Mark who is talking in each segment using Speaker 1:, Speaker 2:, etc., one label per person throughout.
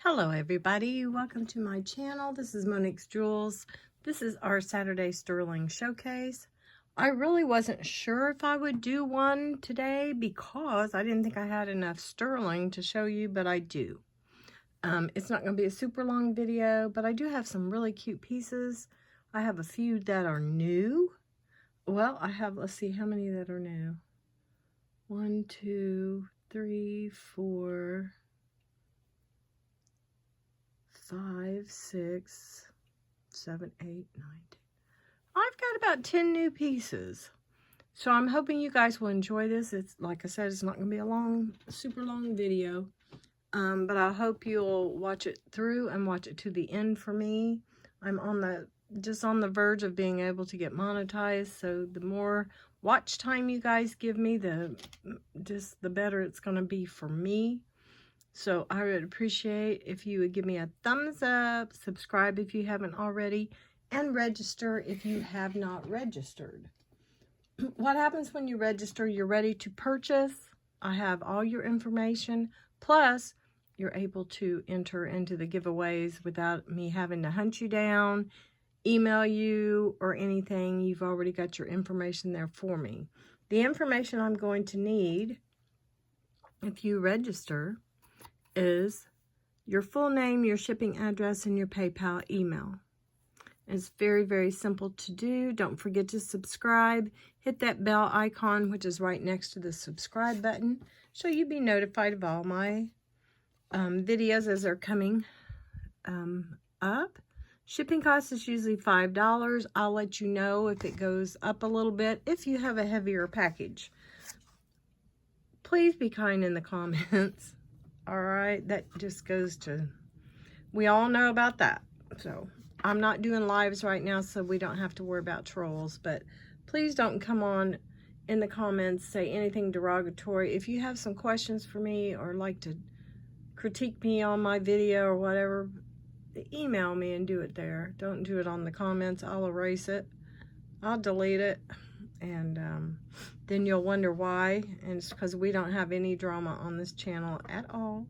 Speaker 1: Hello everybody, welcome to my channel. This is Monique's Jewels. This is our Saturday sterling showcase. I really wasn't sure if I would do one today because I didn't think I had enough sterling to show you, but I do. It's not going to be a super long video, but I do have some really cute pieces. I have a few that are new. Well, I have, let's see how many that are new. 1, 2, 3, 4, 5, 6, 7, 8, 9, 10. I've got about 10 new pieces. So I'm hoping you guys will enjoy this. It's like I said, it's not going to be a super long video. But I hope you'll watch it through and watch it to the end for me. I'm just on the verge of being able to get monetized. So the more watch time you guys give me, the better it's going to be for me. So I would appreciate if you would give me a thumbs up, subscribe if you haven't already, and register if you have not registered. What happens when you register? You're ready to purchase. I have all your information, plus you're able to enter into the giveaways without me having to hunt you down, email you, or anything. You've already got your information there for me. The information I'm going to need if you register is your full name, your shipping address, and your PayPal email. It's very, very simple to do. Don't forget to subscribe. Hit that bell icon, which is right next to the subscribe button, so you'll be notified of all my videos as they're coming up. Shipping cost is usually $5. I'll let you know if it goes up a little bit if you have a heavier package. Please be kind in the comments. All right, that just goes to, we all know about that. So I'm not doing lives right now, so we don't have to worry about trolls, but please don't come on in the comments, say anything derogatory. If you have some questions for me or like to critique me on my video or whatever, email me and do it there. Don't do it on the comments. I'll erase it. I'll delete it. And then you'll wonder why, and it's because we don't have any drama on this channel at all.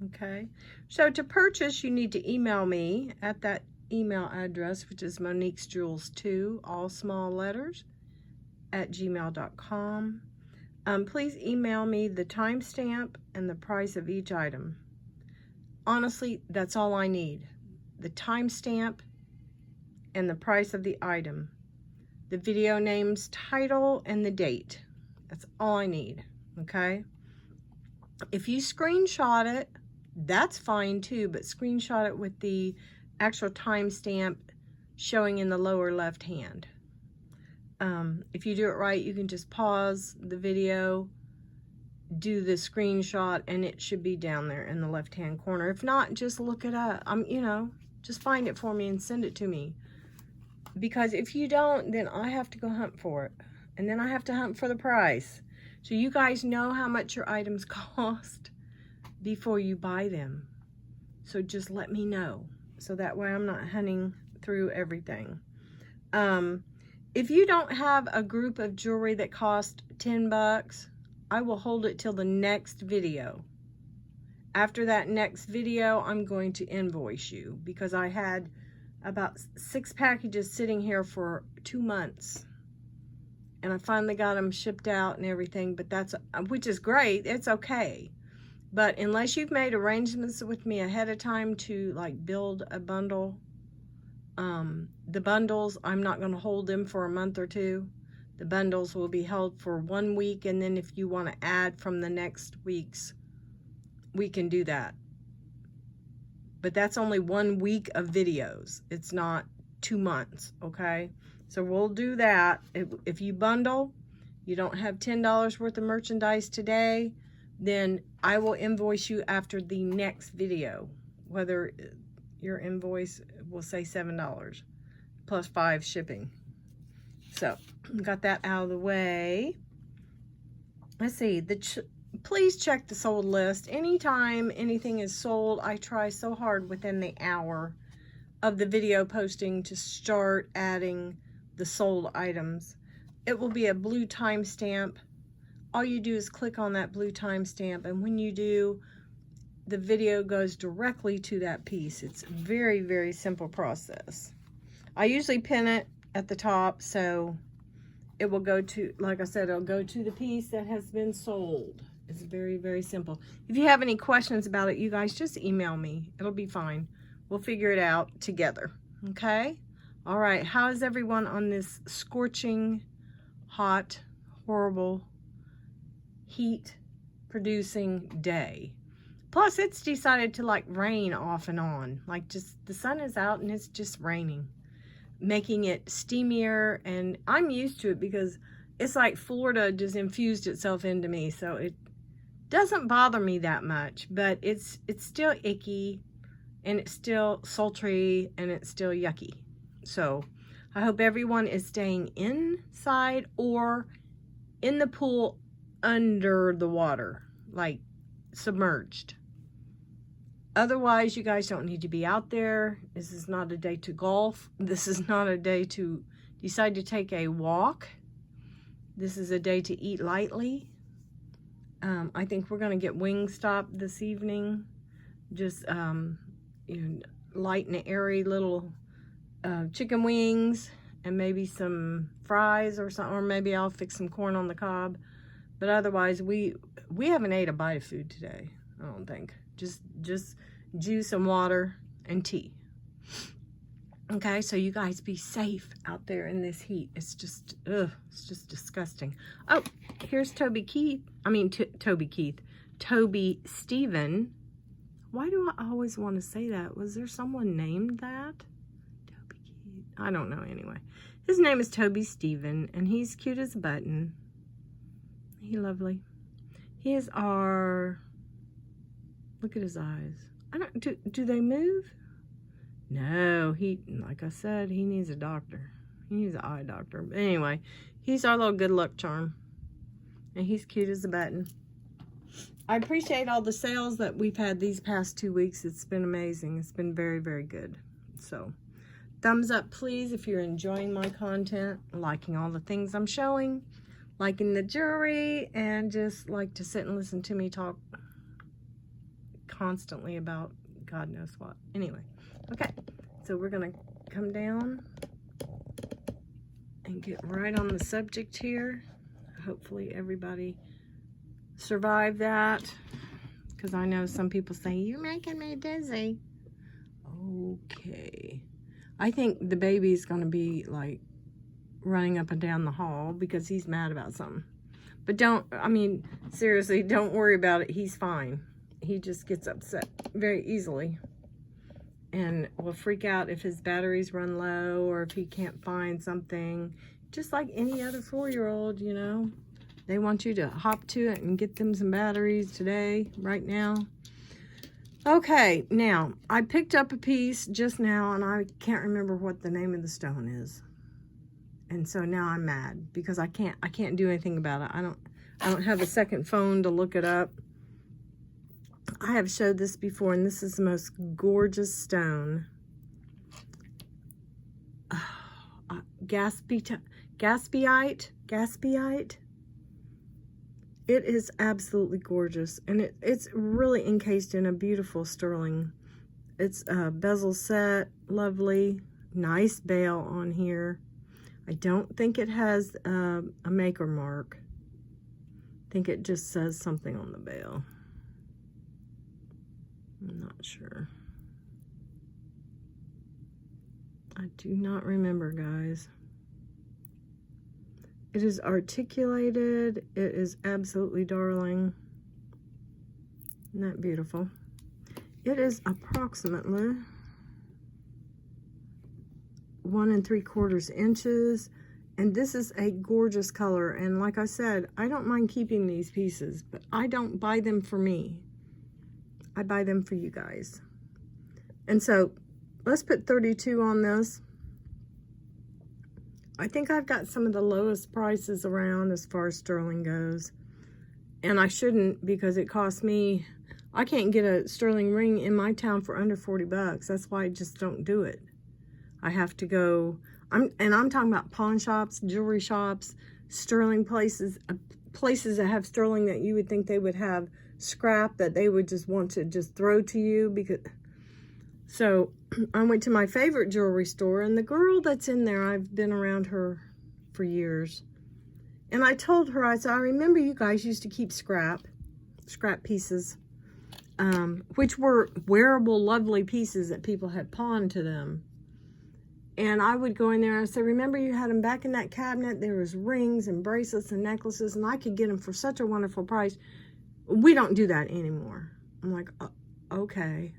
Speaker 1: Okay, so to purchase, you need to email me at that email address, which is moniquesjewels2, all small letters, at gmail.com. Please email me the timestamp and the price of each item. Honestly, that's all I need. The timestamp and the price of the item. The video name's title and the date. That's all I need, okay? If you screenshot it, that's fine too, but screenshot it with the actual timestamp showing in the lower left hand. If you do it right, you can just pause the video, do the screenshot, and it should be down there in the left hand corner. If not, just look it up. Just find it for me and send it to me. Because if you don't, then I have to go hunt for it. And then I have to hunt for the price. So you guys know how much your items cost before you buy them. So just let me know. So that way I'm not hunting through everything. If you don't have a group of jewelry that cost 10 bucks, I will hold it till the next video. After that next video, I'm going to invoice you because I had about 6 packages sitting here for 2 months, and I finally got them shipped out and everything, but which is great. It's okay, but unless you've made arrangements with me ahead of time to like build a bundle, the bundles, I'm not going to hold them for a month or two. The bundles will be held for 1 week, and then if you want to add from the next week's, we can do that. But that's only 1 week of videos. It's not 2 months, okay? So we'll do that. If you bundle, you don't have $10 worth of merchandise today, then I will invoice you after the next video, whether your invoice will say $7 plus 5 shipping. So got that out of the way. Let's see, please check the sold list. Anytime anything is sold, I try so hard within the hour of the video posting to start adding the sold items. It will be a blue timestamp. All you do is click on that blue timestamp, and when you do, the video goes directly to that piece. It's very, very simple process. I usually pin it at the top, so it will go to, like I said, it'll go to the piece that has been sold. It's very, very simple. If you have any questions about it, you guys just email me. It'll be fine. We'll figure it out together, okay? All right, how is everyone on this scorching, hot, horrible, heat-producing day? Plus, it's decided to like rain off and on. Like just the sun is out and it's just raining, making it steamier. And I'm used to it because it's like Florida just infused itself into me. So it doesn't bother me that much, but it's still icky and it's still sultry and it's still yucky. So I hope everyone is staying inside or in the pool under the water, like submerged. Otherwise, you guys don't need to be out there. This is not a day to golf. This is not a day to decide to take a walk. This is a day to eat lightly. I think we're going to get Wingstop this evening. Just light and airy little chicken wings and maybe some fries or something. Or maybe I'll fix some corn on the cob. But otherwise, we haven't ate a bite of food today, I don't think. Just juice and water and tea. Okay, so you guys be safe out there in this heat. It's just, it's just disgusting. Oh, here's Toby Stephen. Why do I always want to say that? Was there someone named that? Toby Keith. I don't know anyway. His name is Toby Stephen, and he's cute as a button. He lovely. He is our, look at his eyes. I don't, do they move? No, like I said, he needs a doctor. He needs an eye doctor. But anyway, he's our little good luck charm. And he's cute as a button. I appreciate all the sales that we've had these past 2 weeks. It's been amazing. It's been very, very good. So, thumbs up, please, if you're enjoying my content, liking all the things I'm showing, liking the jewelry, and just like to sit and listen to me talk constantly about God knows what. Anyway, okay, so we're gonna come down and get right on the subject here. Hopefully everybody survived that, because I know some people say, you're making me dizzy. Okay, I think the baby's gonna be like running up and down the hall because he's mad about something. But seriously, don't worry about it. He's fine. He just gets upset very easily and will freak out if his batteries run low or if he can't find something. Just like any other 4-year-old, you know. They want you to hop to it and get them some batteries today, right now. Okay, now, I picked up a piece just now and I can't remember what the name of the stone is. And so now I'm mad because I can't do anything about it. I don't have a second phone to look it up. I have showed this before, and this is the most gorgeous stone. Gaspite. It is absolutely gorgeous, and it's really encased in a beautiful sterling. It's a bezel set, lovely, nice bail on here. I don't think it has a maker mark. I think it just says something on the bail. I'm not sure. I do not remember, guys. It is articulated. It is absolutely darling. Isn't that beautiful? It is approximately 1 3/4 inches. And this is a gorgeous color. And like I said, I don't mind keeping these pieces, but I don't buy them for me. I buy them for you guys. And so let's put 32 on this. I think I've got some of the lowest prices around as far as sterling goes. And I shouldn't, because it costs me, I can't get a sterling ring in my town for under 40 bucks. That's why I just don't do it. I have to go, I'm talking about pawn shops, jewelry shops, sterling places, places that have sterling that you would think they would have scrap that they would just want to just throw to you. So I went to my favorite jewelry store, and the girl that's in there, I've been around her for years. And I told her, I said, I remember you guys used to keep scrap pieces, which were wearable, lovely pieces that people had pawned to them. And I would go in there and I said, remember you had them back in that cabinet? There was rings and bracelets and necklaces, and I could get them for such a wonderful price. We don't do that anymore. I'm like, okay,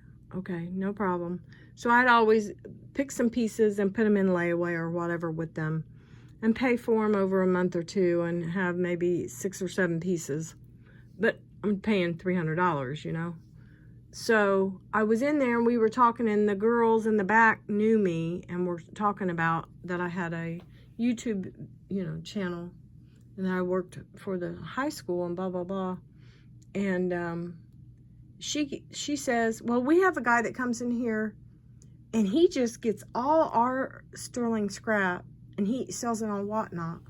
Speaker 1: no problem. So I'd always pick some pieces and put them in layaway or whatever with them, and pay for them over a month or two and have maybe 6 or 7 pieces. But I'm paying $300, you know. So I was in there and we were talking, and the girls in the back knew me and were talking about that I had a YouTube, channel, and that I worked for the high school and blah, blah, blah. And she says, well, we have a guy that comes in here and he just gets all our sterling scrap and he sells it on Whatnot.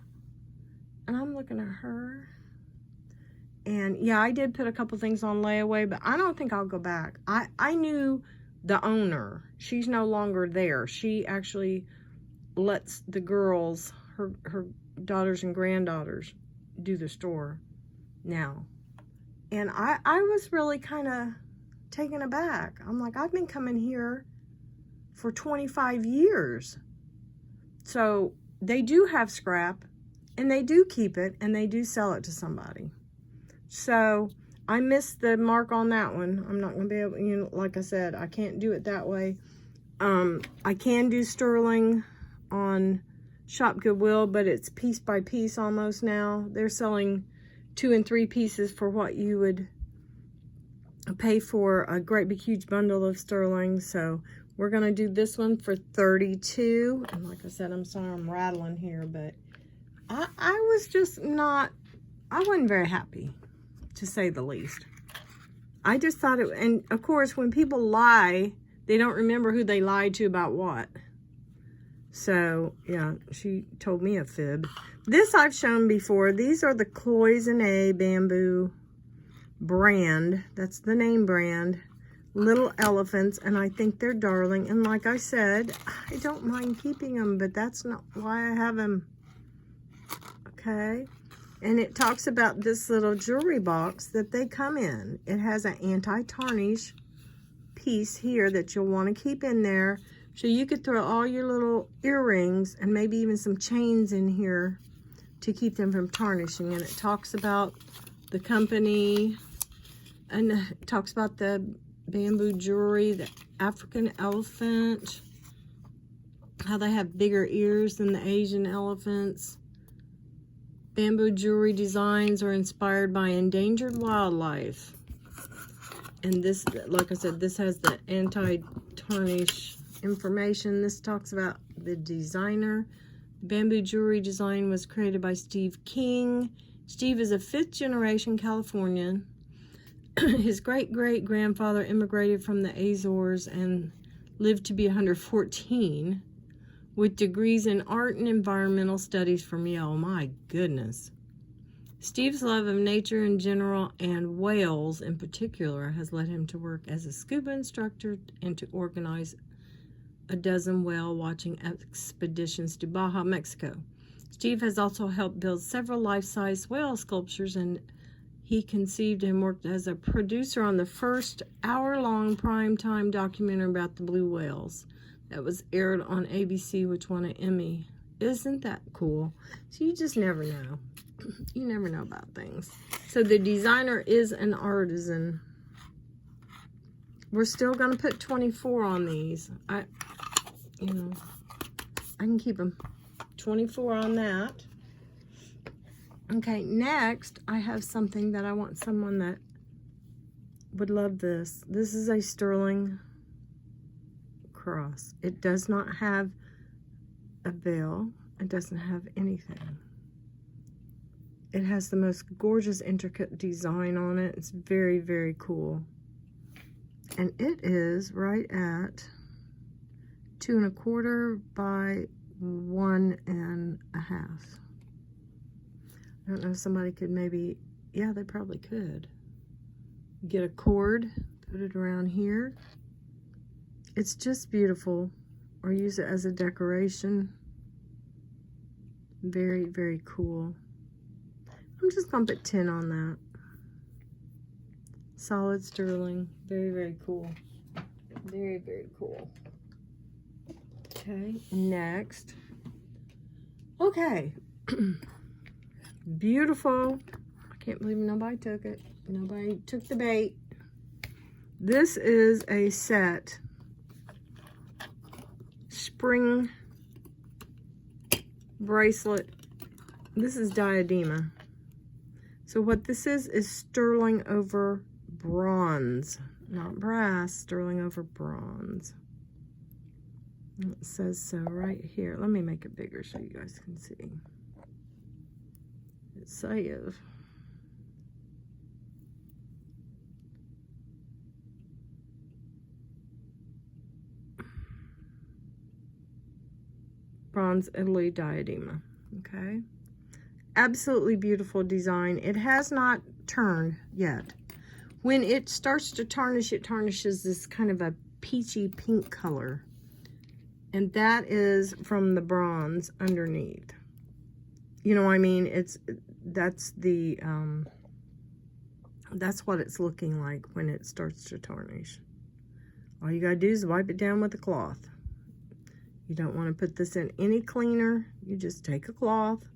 Speaker 1: And I'm looking at her, and yeah, I did put a couple things on layaway, but I don't think I'll go back. I knew the owner. She's no longer there. She actually lets the girls, her daughters and granddaughters, do the store now. And I was really kind of taken aback. I'm like, I've been coming here for 25 years. So they do have scrap, and they do keep it, and they do sell it to somebody. So I missed the mark on that one. I'm not going to be able, like I said, I can't do it that way. I can do sterling on Shop Goodwill, but it's piece by piece almost now. They're selling 2 and 3 pieces for what you would pay for a great big huge bundle of sterling. So we're going to do this one for $32. And like I said, I'm sorry I'm rattling here, but I was just not, I wasn't very happy, to say the least. I just thought it, and of course, when people lie, they don't remember who they lied to about what. So, yeah, she told me a fib. This I've shown before. These are the Cloisonne bamboo brand. That's the name brand. Little elephants, and I think they're darling. And like I said, I don't mind keeping them, but that's not why I have them. Okay? And it talks about this little jewelry box that they come in. It has an anti-tarnish piece here that you'll want to keep in there. So you could throw all your little earrings and maybe even some chains in here to keep them from tarnishing. And it talks about the company, and it talks about the bamboo jewelry, the African elephant, how they have bigger ears than the Asian elephants. Bamboo jewelry designs are inspired by endangered wildlife. And this, like I said, this has the anti-tarnish information. This talks about the designer. Bamboo jewelry design was created by Steve King. Steve is a 5th generation Californian. His great-great-grandfather immigrated from the Azores and lived to be 114 with degrees in art and environmental studies from Yale. My goodness. Steve's love of nature in general and whales in particular has led him to work as a scuba instructor and to organize a dozen whale watching expeditions to Baja, Mexico. Steve has also helped build several life-size whale sculptures, and he conceived and worked as a producer on the first hour-long primetime documentary about the blue whales that was aired on ABC, which won an Emmy. Isn't that cool? So you just never know. You never know about things. So the designer is an artisan. We're still going to put 24 on these. I can keep them. 24 on that. Okay, next I have something that I want someone that would love this. This is a sterling cross. It does not have a veil. It doesn't have anything. It has the most gorgeous, intricate design on it. It's very, very cool. And it is right at 2 1/4 by 1 1/2. I don't know if somebody could maybe, yeah, they probably could. Get a cord, put it around here. It's just beautiful. Or use it as a decoration. Very, very cool. I'm just going to put 10 on that. Solid sterling. Very, very cool. Very, very cool. Okay, next. Okay. Beautiful. I can't believe nobody took it. Nobody took the bait. This is a set. Spring bracelet. This is diadema. So what this is sterling over bronze. Not brass, sterling over bronze. It says so right here. Let me make it bigger so you guys can see. It says bronze Italy diadema. Okay. Absolutely beautiful design. It has not turned yet. When it starts to tarnish, it tarnishes this kind of a peachy pink color. And that is from the bronze underneath. You know what I mean? That's what it's looking like when it starts to tarnish. All you gotta do is wipe it down with a cloth. You don't want to put this in any cleaner. You just take a cloth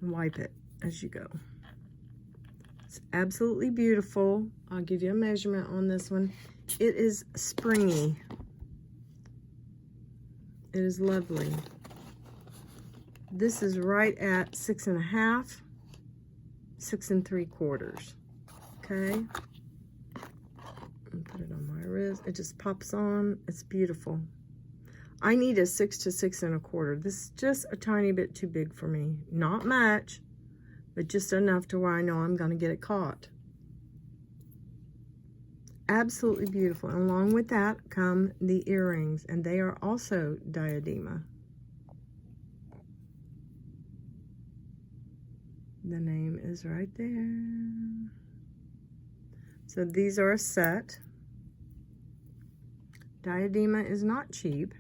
Speaker 1: and wipe it as you go. It's absolutely beautiful. I'll give you a measurement on this one. It is springy. It is lovely. This is right at 6.5, 6 3/4. Okay. And put it on my wrist. It just pops on. It's beautiful. I need a 6 to 6 1/4. This is just a tiny bit too big for me. Not much, but just enough to where I know I'm going to get it caught. Absolutely beautiful. And along with that come the earrings, and they are also diadema. The name is right there. So these are a set. Diadema is not cheap.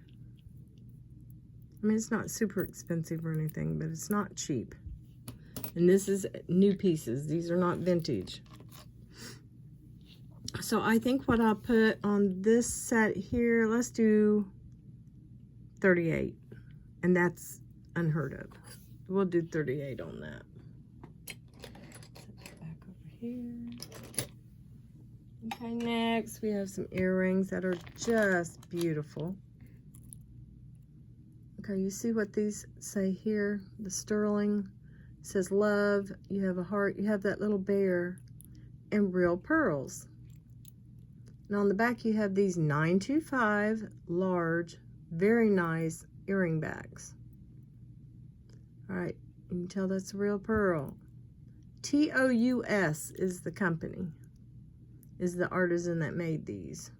Speaker 1: I mean, it's not super expensive or anything, but it's not cheap. And this is new pieces. These are not vintage. So I think what I'll put on this set here, let's do 38. And that's unheard of. We'll do 38 on that. Set that back over here. Okay, next we have some earrings that are just beautiful. Okay, you see what these say here? The sterling says love. You have a heart. You have that little bear and real pearls. And on the back you have these 925 large, very nice earring backs. All right, you can tell that's a real pearl. TOUS is the company, is the artisan that made these.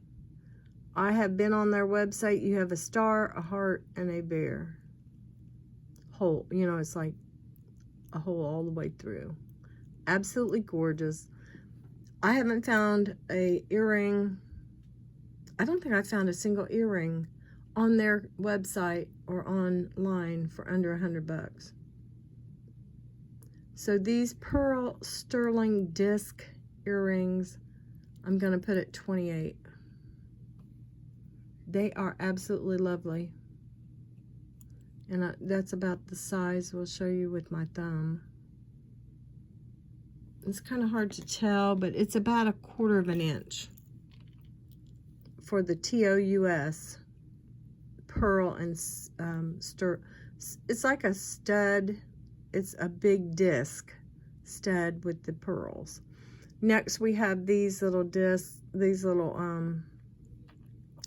Speaker 1: I have been on their website. You have a star, a heart, and a bear. Whole, you know, it's like a hole all the way through. Absolutely gorgeous. I haven't found a earring. I don't think I found a single earring on their website or online for under $100. So these pearl sterling disc earrings, I'm going to put at 28. They are absolutely lovely. And that's about the size we'll show you with my thumb. It's kind of hard to tell, but it's about 1/4 inch for the TOUS pearl and it's like a stud. It's a big disc stud with the pearls. Next we have these little discs, these little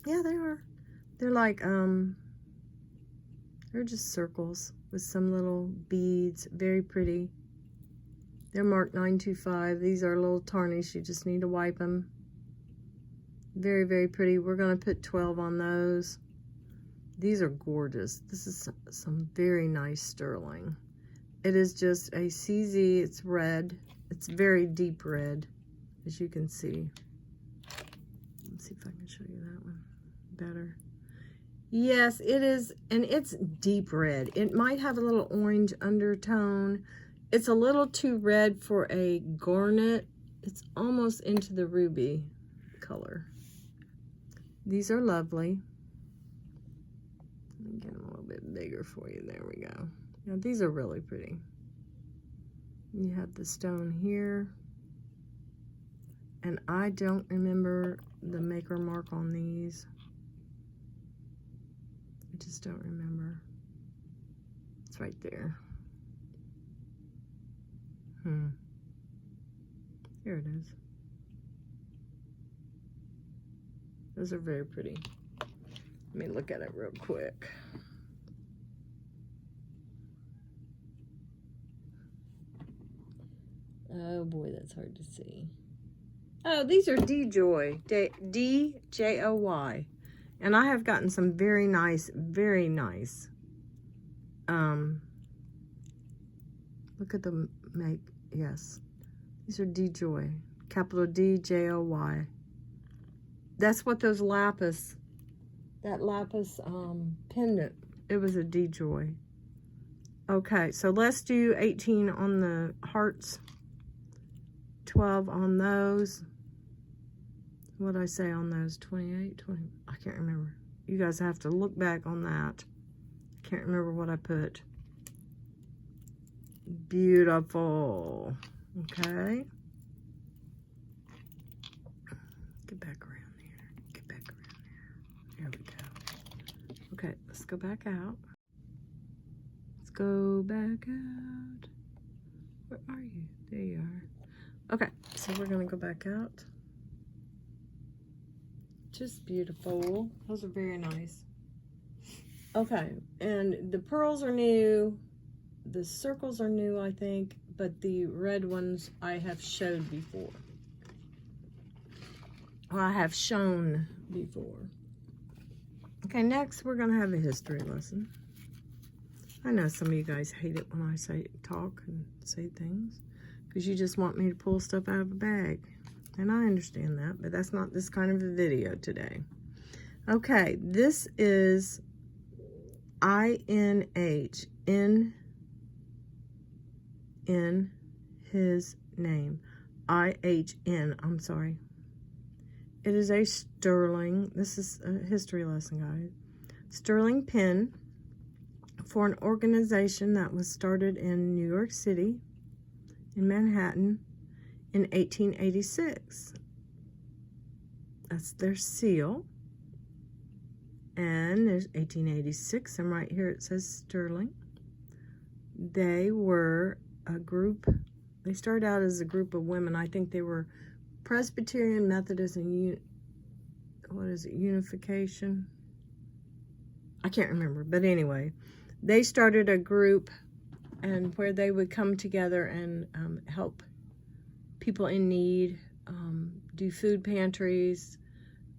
Speaker 1: yeah, they are. They're like they're just circles with some little beads. Very pretty. They're marked 925. These are a little tarnished. You just need to wipe them. Very, very pretty. We're going to put 12 on those. These are gorgeous. This is some very nice sterling. It is just a CZ. It's red. It's very deep red, as you can see. Let's see if I can show you that one better. Yes, it is, and it's deep red. It might have a little orange undertone. It's a little too red for a garnet. It's almost into the ruby color. These are lovely. Let me get them a little bit bigger for you. There we go. Now these are really pretty. You have the stone here. And I don't remember the maker mark on these. I just don't remember. It's right there. Here it is. Those are very pretty. Let me look at it real quick. Oh boy, that's hard to see. Oh, these are D-Joy, D-J-O-Y. And I have gotten some very nice, look at the make, yes. These are D-Joy, capital D-J-O-Y. That's what those lapis, that lapis pendant, it was a D-Joy. Okay, so let's do 18 on the hearts, 12 on those. What did I say on those? 28, 20, I can't remember. You guys have to look back on that. I can't remember what I put. Beautiful. Okay. Get back around here. Get back around here. There we go. Okay, let's go back out. Let's go back out. Where are you? There you are. Okay, so we're gonna go back out. Just beautiful. Those are very nice. Okay, and the pearls are new. The circles are new, I think, but the red ones I have showed before. Well, I have shown before. Okay, next we're gonna have a history lesson. I know some of you guys hate it when I talk and say things, because you just want me to pull stuff out of a bag. And I understand that, but that's not this kind of a video today. Okay, this is INH, in his name. IHN, I'm sorry. It is a sterling, this is a history lesson, guys. Sterling pin for an organization that was started in New York City, in Manhattan, in 1886. That's their seal. And there's 1886, and right here it says Sterling. They were a group, they started out as a group of women. I think they were Presbyterian, Methodist, and Unification? I can't remember, but anyway, they started a group and where they would come together and help people in need, do food pantries,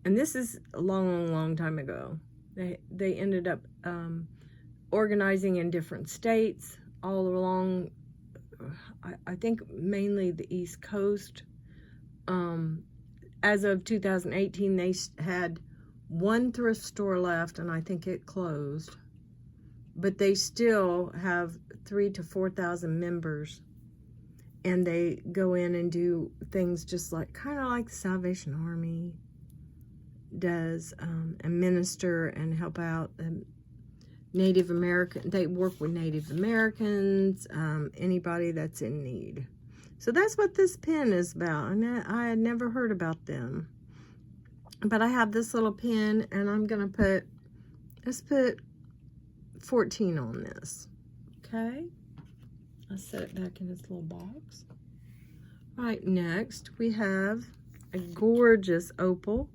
Speaker 1: and this is a long time ago. They ended up organizing in different states all along, I think mainly the East Coast. As of 2018, they had one thrift store left, and I think it closed, but they still have 3,000 to 4,000 members. And they go in and do things just like, kind of like the Salvation Army does, and minister and help out Native American. They work with Native Americans, anybody that's in need. So that's what this pin is about. And I had never heard about them. But I have this little pin, and I'm going to put, let's put 14 on this. Okay. I'll set it back in its little box. All right, next we have a gorgeous opal.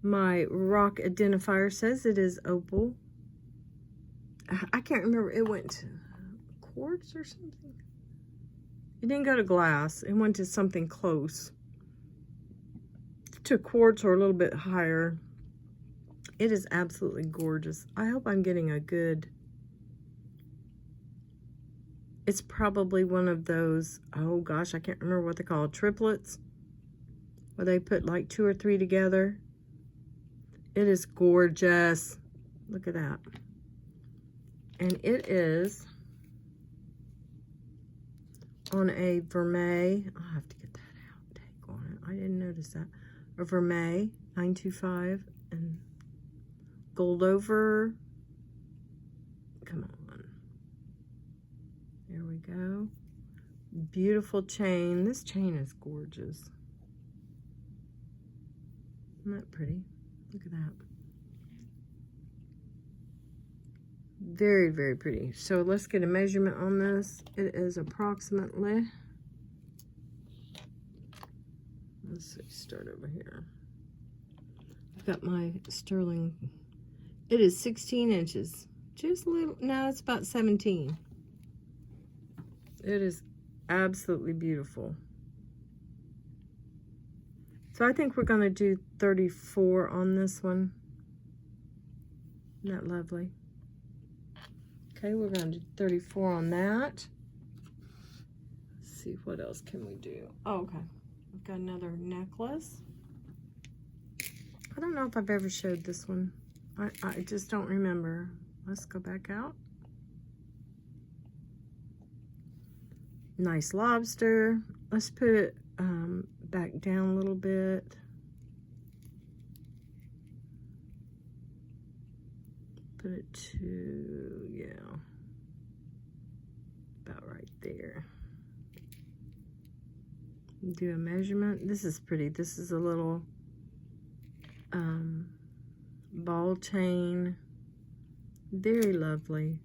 Speaker 1: My rock identifier says it is opal. I can't remember, it went to quartz or something. It didn't go to glass, it went to something close to quartz or a little bit higher. It is absolutely gorgeous. I hope I'm getting a good, It's probably one of those, oh gosh, I can't remember what they're called, triplets, where they put like 2 or 3 together. It is gorgeous. Look at that. And it is on a vermeil. I'll have to get that out. Take on it. I didn't notice that. A vermeil 925 and gold over. Come on. There we go. Beautiful chain. This chain is gorgeous. Isn't that pretty? Look at that. Very, very pretty. So let's get a measurement on this. It is approximately, let's see, start over here. I've got my sterling. It is 16 inches. Just a little, no, it's about 17. It is absolutely beautiful. So I think we're going to do 34 on this one. Isn't that lovely? Okay, we're going to do 34 on that. Let's see, what else can we do? Oh, okay. We've got another necklace. I don't know if I've ever showed this one. I just don't remember. Let's go back out. Nice lobster. Let's put it back down a little bit. Put it to, yeah, about right there. Do a measurement. This is pretty. This is a little ball chain. Very lovely.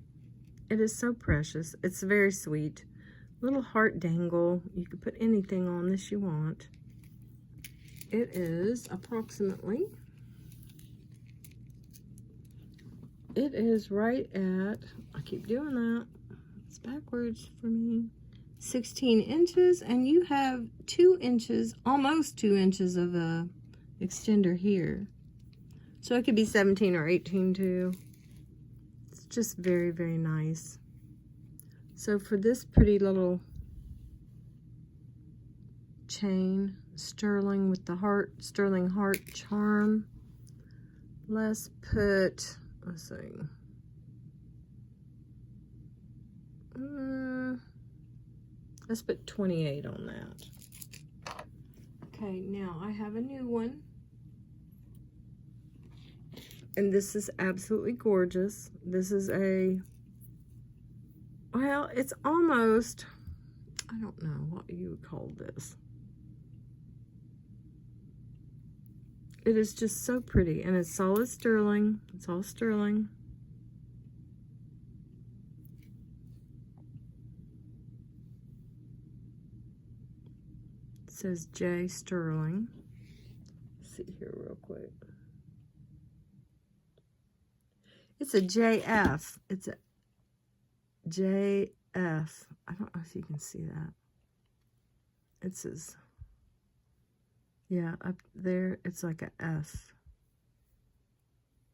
Speaker 1: It is so precious. It's very sweet. Little heart dangle. You could put anything on this you want. It is approximately, it is right at, I keep doing that, it's backwards for me, 16 inches, and you have 2 inches, almost 2 inches of a extender here. So it could be 17 or 18 too. It's just very, very nice. So for this pretty little chain, sterling with the heart, sterling heart charm, let's put, let's see, let's put 28 on that. Okay, now I have a new one. And this is absolutely gorgeous. This is a, well, it's almost, I don't know what you would call this. It is just so pretty, and it's solid sterling. It's all sterling. It says J Sterling. Let's see here real quick. It's a JF. It's a JF. I don't know if you can see that. It says, yeah, up there, it's like a F.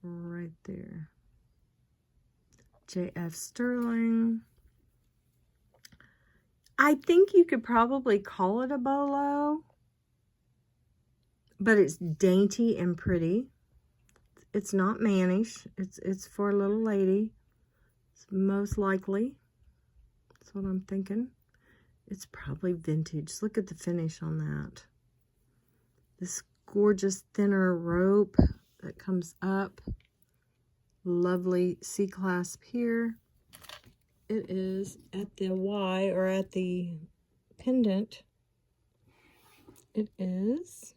Speaker 1: Right there. JF Sterling. I think you could probably call it a bolo, but it's dainty and pretty. It's not mannish. It's for a little lady. It's most likely. That's what I'm thinking. It's probably vintage. Look at the finish on that. This gorgeous thinner rope that comes up. Lovely C-clasp here. It is at the Y, or at the pendant. It is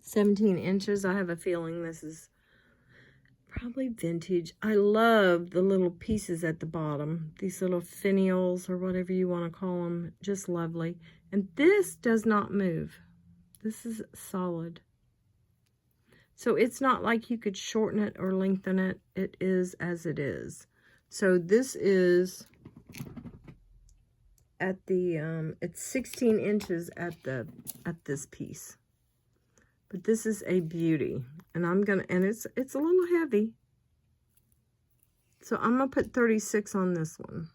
Speaker 1: 17 inches. I have a feeling this is probably vintage. I love the little pieces at the bottom. These little finials, or whatever you want to call them. Just lovely. And this does not move. This is solid. So it's not like you could shorten it or lengthen it. It is as it is. So this is at the, it's 16 inches at this piece. But this is a beauty. And I'm gonna, and it's a little heavy. So I'm gonna put 36 on this one.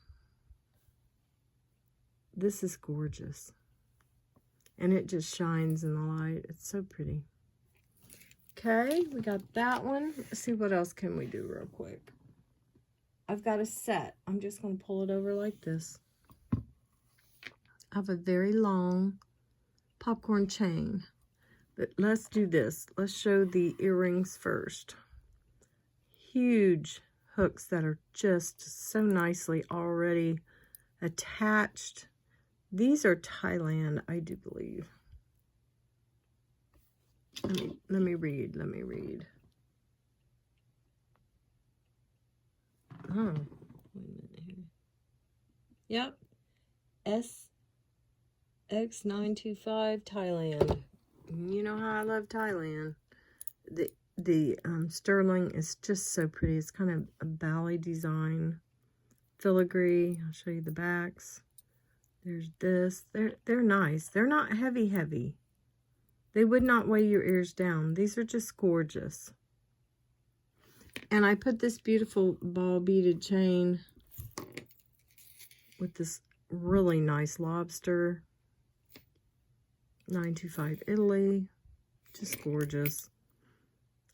Speaker 1: This is gorgeous. And it just shines in the light. It's so pretty. Okay, we got that one. Let's see what else can we do real quick. I've got a set. I'm just going to pull it over like this. I have a very long popcorn chain. But let's do this. Let's show the earrings first. Huge hooks that are just so nicely already attached. These are Thailand, I do believe. Let me read. Oh, wait a minute here. Yep. SX925 Thailand. You know how I love Thailand. The sterling is just so pretty. It's kind of a ballet design. Filigree. I'll show you the backs. There's this. They're nice. They're not heavy. They would not weigh your ears down. These are just gorgeous. And I put this beautiful ball beaded chain with this really nice lobster. 925 Italy. Just gorgeous.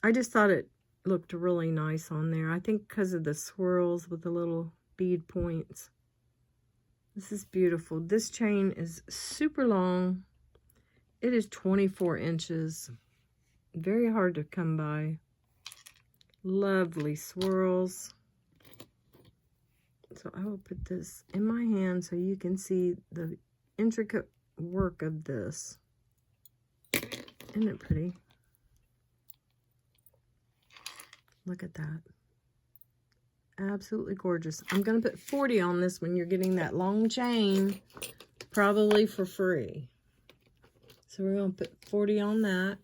Speaker 1: I just thought it looked really nice on there. I think because of the swirls with the little bead points. This is beautiful. This chain is super long. It is 24 inches. Very hard to come by. Lovely swirls. So I will put this in my hand so you can see the intricate work of this. Isn't it pretty? Look at that. Absolutely gorgeous. I'm going to put 40 on this one. You're getting that long chain probably for free. So we're going to put 40 on that.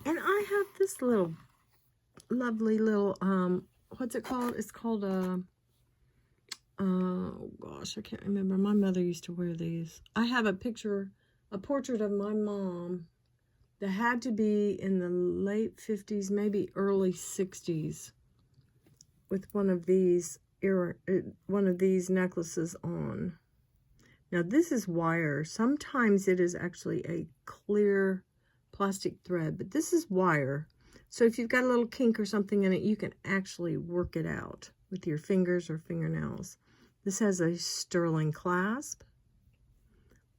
Speaker 1: And I have this little lovely little, what's it called? It's called oh gosh, I can't remember. My mother used to wear these. I have a portrait of my mom that had to be in the late 50s, maybe early 60s, with one of these necklaces on. Now this is wire. Sometimes it is actually a clear plastic thread, but this is wire. So if you've got a little kink or something in it, you can actually work it out with your fingers or fingernails. This has a sterling clasp.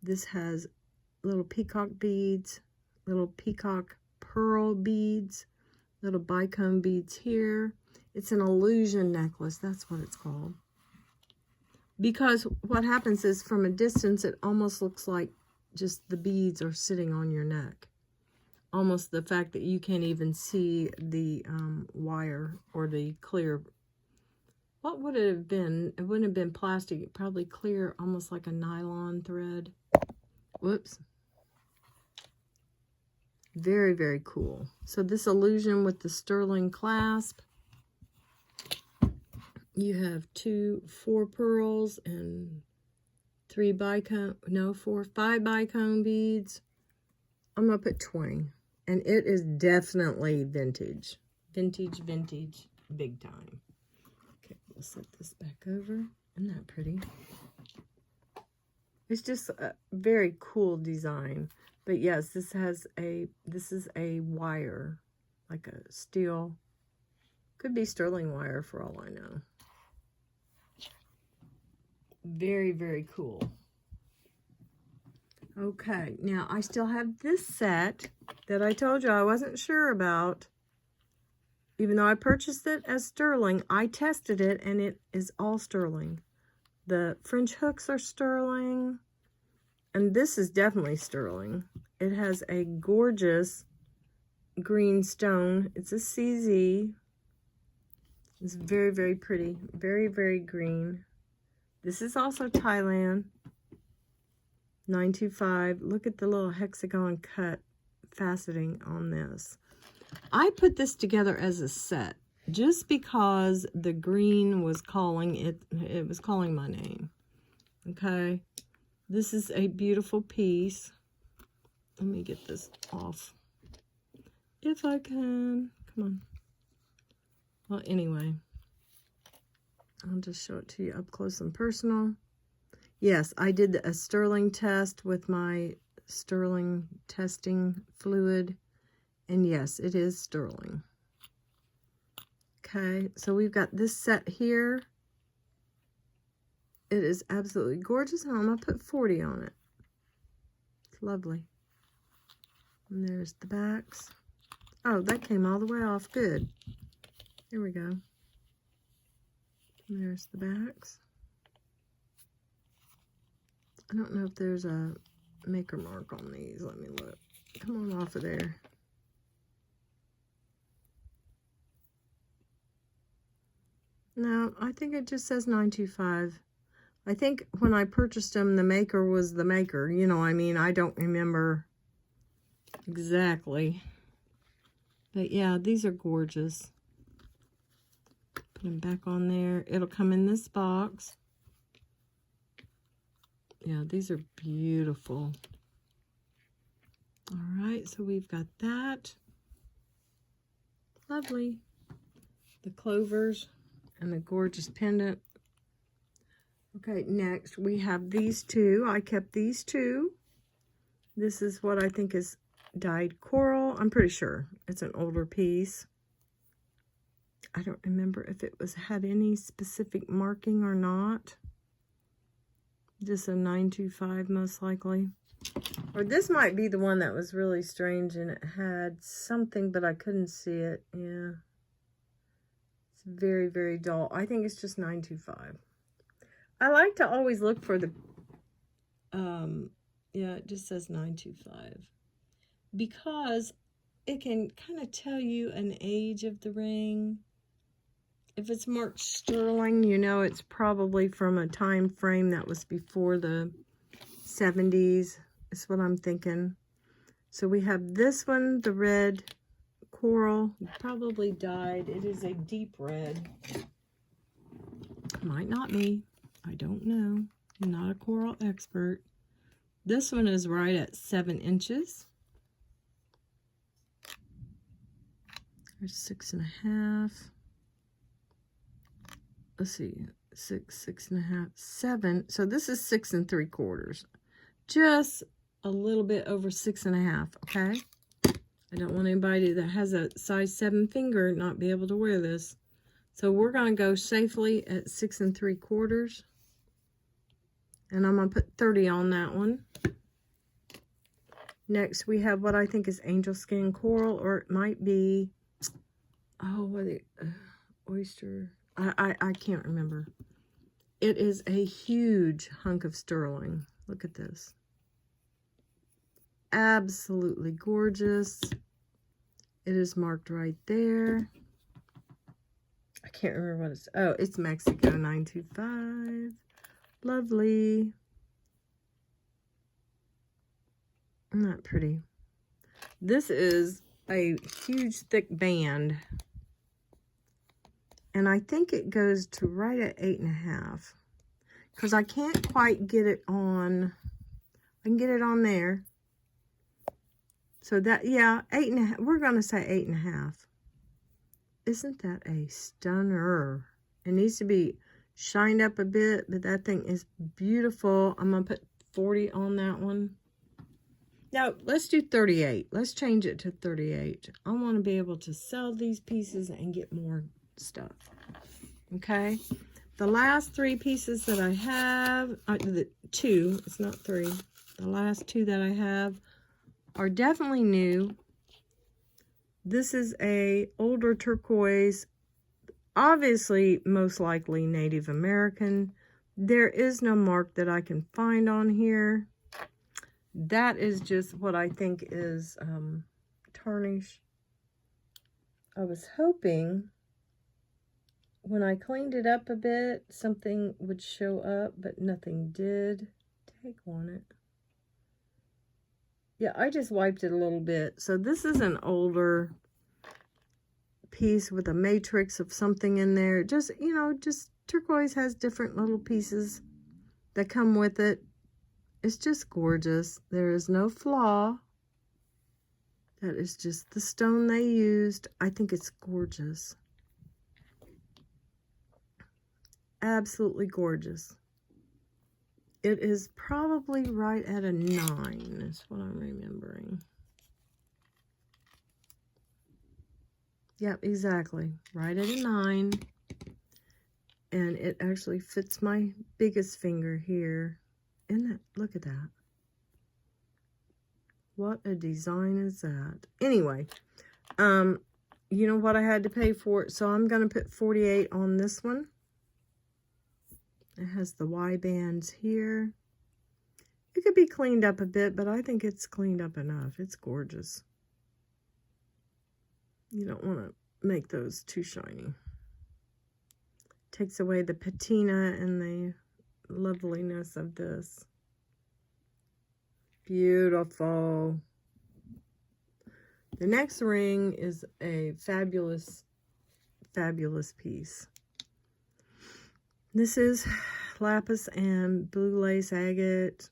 Speaker 1: This has little peacock beads, little peacock pearl beads, little bicone beads here. It's an illusion necklace. That's what it's called. Because what happens is from a distance, it almost looks like just the beads are sitting on your neck. Almost the fact that you can't even see the wire or the clear. What would it have been? It wouldn't have been plastic. Probably clear, almost like a nylon thread. Whoops. Very, very cool. So this illusion with the sterling clasp. You have 4 pearls and 5 bicone beads. I'm going to put 20. And it is definitely vintage. Vintage, big time. Okay, we'll set this back over. Isn't that pretty? It's just a very cool design. But yes, this is a wire, like a steel. Could be sterling wire for all I know. Very, very cool. Okay, now I still have this set that I told you I wasn't sure about. Even though I purchased it as sterling, I tested it and it is all sterling. The French hooks are sterling, and this is definitely sterling. It has a gorgeous green stone. It's a CZ. It's very, very pretty. Very, very green. This is also Thailand. 925. Look at the little hexagon cut faceting on this. I put this together as a set just because the green was calling it was calling my name. Okay. This is a beautiful piece. Let me get this off if I can. Come on. Well, anyway, I'll just show it to you up close and personal. Yes, I did a sterling test with my sterling testing fluid. And yes, it is sterling. Okay, so we've got this set here. It is absolutely gorgeous, and I'm going to put 40 on it. It's lovely. And there's the backs. Oh, that came all the way off. Good. Here we go. And there's the backs. I don't know if there's a maker mark on these. Let me look. Come on off of there. No, I think it just says 925. I think when I purchased them, the maker was the maker. You know, I mean, I don't remember exactly. But yeah, these are gorgeous. Put them back on there. It'll come in this box. Yeah, these are beautiful. All right, so we've got that. Lovely. The clovers and the gorgeous pendant. Okay, next we have these two. I kept these two. This is what I think is dyed coral. I'm pretty sure it's an older piece. I don't remember if it had any specific marking or not. Just a 925 most likely. Or this might be the one that was really strange and it had something, but I couldn't see it. Yeah. It's very, very dull. I think it's just 925. I like to always look for the, yeah, it just says 925. Because it can kind of tell you an age of the ring. If it's marked sterling, you know it's probably from a time frame that was before the 70s, is what I'm thinking. So we have this one, the red coral, probably dyed. It is a deep red. Might not be. I don't know. I'm not a coral expert. This one is right at 7 inches. There's 6.5. Let's see, 6.5, 7. So this is 6 3/4. Just a little bit over 6.5, okay? I don't want anybody that has a size 7 finger not be able to wear this. So we're going to go safely at 6 3/4. And I'm going to put 30 on that one. Next, we have what I think is angel skin coral, or it might be, oh, what are they, oyster, I can't remember. It is a huge hunk of sterling. Look at this. Absolutely gorgeous. It is marked right there. I can't remember what it's, oh, it's Mexico 925. Lovely. Isn't that pretty? This is a huge thick band. And I think it goes to right at 8.5. Because I can't quite get it on. I can get it on there. So that, yeah, 8.5. We're going to say 8.5. Isn't that a stunner? It needs to be shined up a bit, but that thing is beautiful. I'm going to put 40 on that one. Now, let's do 38. Let's change it to 38. I want to be able to sell these pieces and get more stuff. Okay? The last 3 pieces that I have, the 2, it's not 3. The last 2 that I have are definitely new. This is a older turquoise, obviously most likely Native American. There is no mark that I can find on here. That is just what I think is tarnish. I was hoping when I cleaned it up a bit, something would show up, but nothing did. Take on it. Yeah, I just wiped it a little bit. So this is an older piece with a matrix of something in there. Just, you know, just turquoise has different little pieces that come with it. It's just gorgeous. There is no flaw. That is just the stone they used. I think it's gorgeous. Absolutely gorgeous. It is probably right at a 9. That's what I'm remembering. Yep, exactly. Right at a 9. And it actually fits my biggest finger here. Isn't that? Look at that. What a design is that? Anyway, you know what I had to pay for it, so I'm going to put 48 on this one. It has the Y bands here. It could be cleaned up a bit, but I think it's cleaned up enough. It's gorgeous. You don't want to make those too shiny. Takes away the patina and the loveliness of this. Beautiful. The next ring is a fabulous, fabulous piece. This is lapis and blue lace agate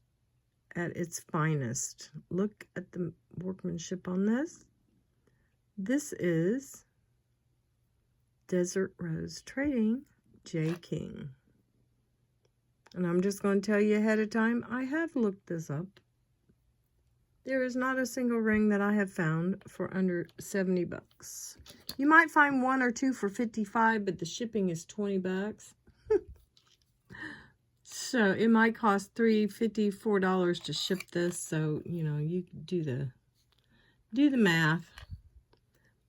Speaker 1: at its finest. Look at the workmanship on this. This is Desert Rose Trading J. King. And I'm just going to tell you ahead of time, I have looked this up. There is not a single ring that I have found for under 70 bucks. You might find one or two for 55, but the shipping is 20 bucks. So it might cost $4 to ship this. So, you know, you do the math.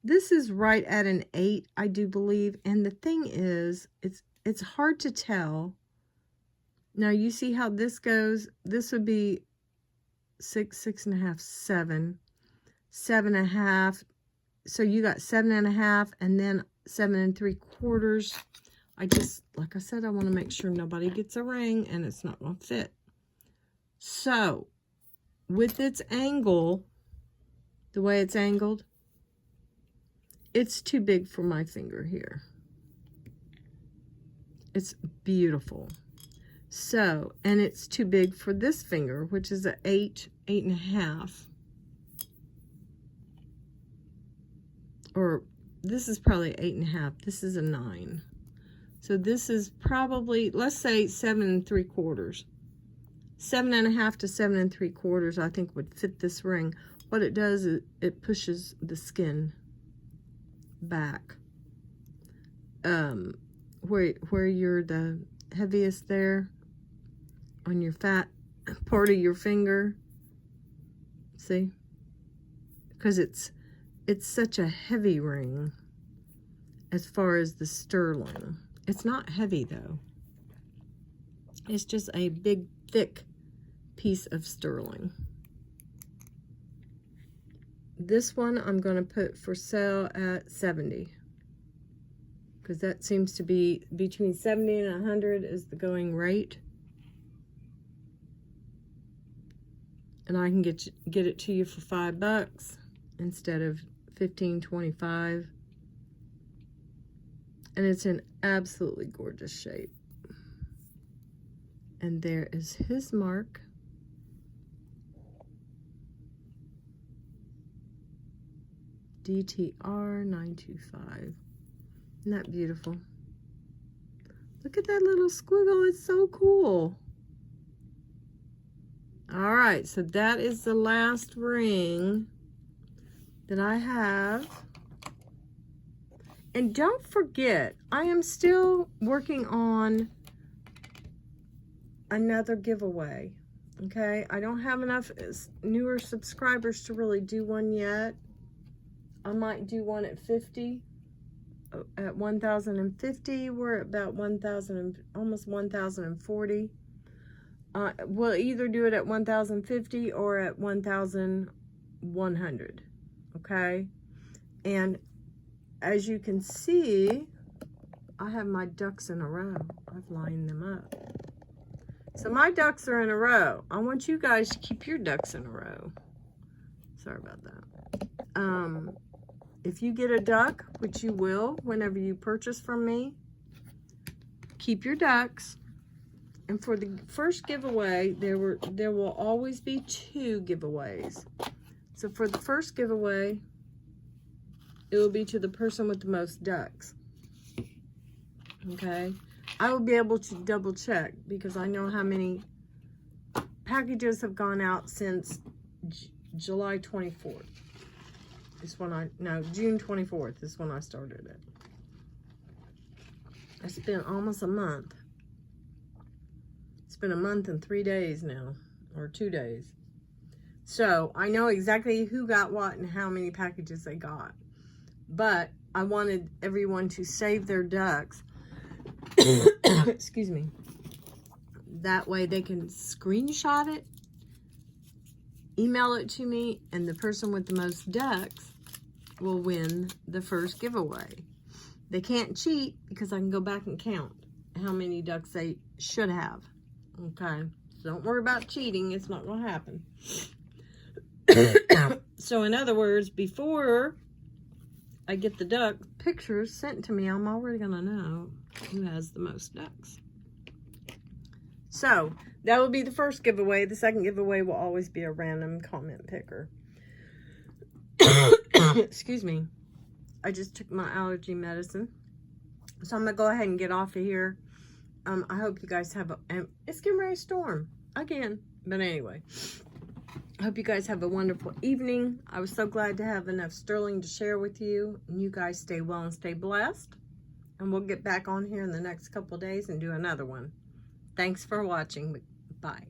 Speaker 1: This is right at an 8, I do believe. And the thing is, it's hard to tell. Now you see how this goes. This would be 6, 6.5, 7, 7.5. So you got 7.5 and then 7 3/4. I just, like I said, I want to make sure nobody gets a ring and it's not going to fit. So with its angle, the way it's angled, it's too big for my finger here. It's beautiful. So, and it's too big for this finger, which is an 8, 8.5. Or this is probably 8.5. This is a 9. So this is probably, let's say 7 3/4. 7.5 to 7 3/4, I think would fit this ring. What it does is it pushes the skin back. Where you're the heaviest there on your fat part of your finger. See? Because it's such a heavy ring as far as the sterling. It's not heavy though. It's just a big, thick piece of sterling. This one I'm going to put for sale at 70. Because that seems to be between 70 and 100 is the going rate. And I can get it to you for $5 instead of $15, $25. And it's in absolutely gorgeous shape. And there is his mark. DTR 925. Isn't that beautiful? Look at that little squiggle. It's so cool. All right, so that is the last ring that I have. And don't forget, I am still working on another giveaway. Okay, I don't have enough newer subscribers to really do one yet. I might do one at 50. At 1,050, we're at about 1,000, almost 1,040. We'll either do it at 1,050 or at 1,100. Okay, and as you can see, I have my ducks in a row. I've lined them up. So my ducks are in a row. I want you guys to keep your ducks in a row. Sorry about that. If you get a duck, which you will whenever you purchase from me, keep your ducks. And for the first giveaway, there will always be 2 giveaways. So for the first giveaway, it will be to the person with the most ducks. Okay? I will be able to double check because I know how many packages have gone out since July 24th. June 24th is when I started it. It's been almost a month. It's been a month and 3 days now, or 2 days. So I know exactly who got what and how many packages they got. But I wanted everyone to save their ducks. Excuse me. That way they can screenshot it, email it to me, and the person with the most ducks will win the first giveaway. They can't cheat because I can go back and count how many ducks they should have. Okay? So don't worry about cheating. It's not going to happen. So in other words, before I get the duck pictures sent to me, I'm already going to know who has the most ducks. So that will be the first giveaway. The second giveaway will always be a random comment picker. Excuse me. I just took my allergy medicine. So I'm going to go ahead and get off of here. I hope you guys have it's getting ready to storm again. But anyway, I hope you guys have a wonderful evening. I was so glad to have enough sterling to share with you. And you guys stay well and stay blessed. And we'll get back on here in the next couple of days and do another one. Thanks for watching. Bye.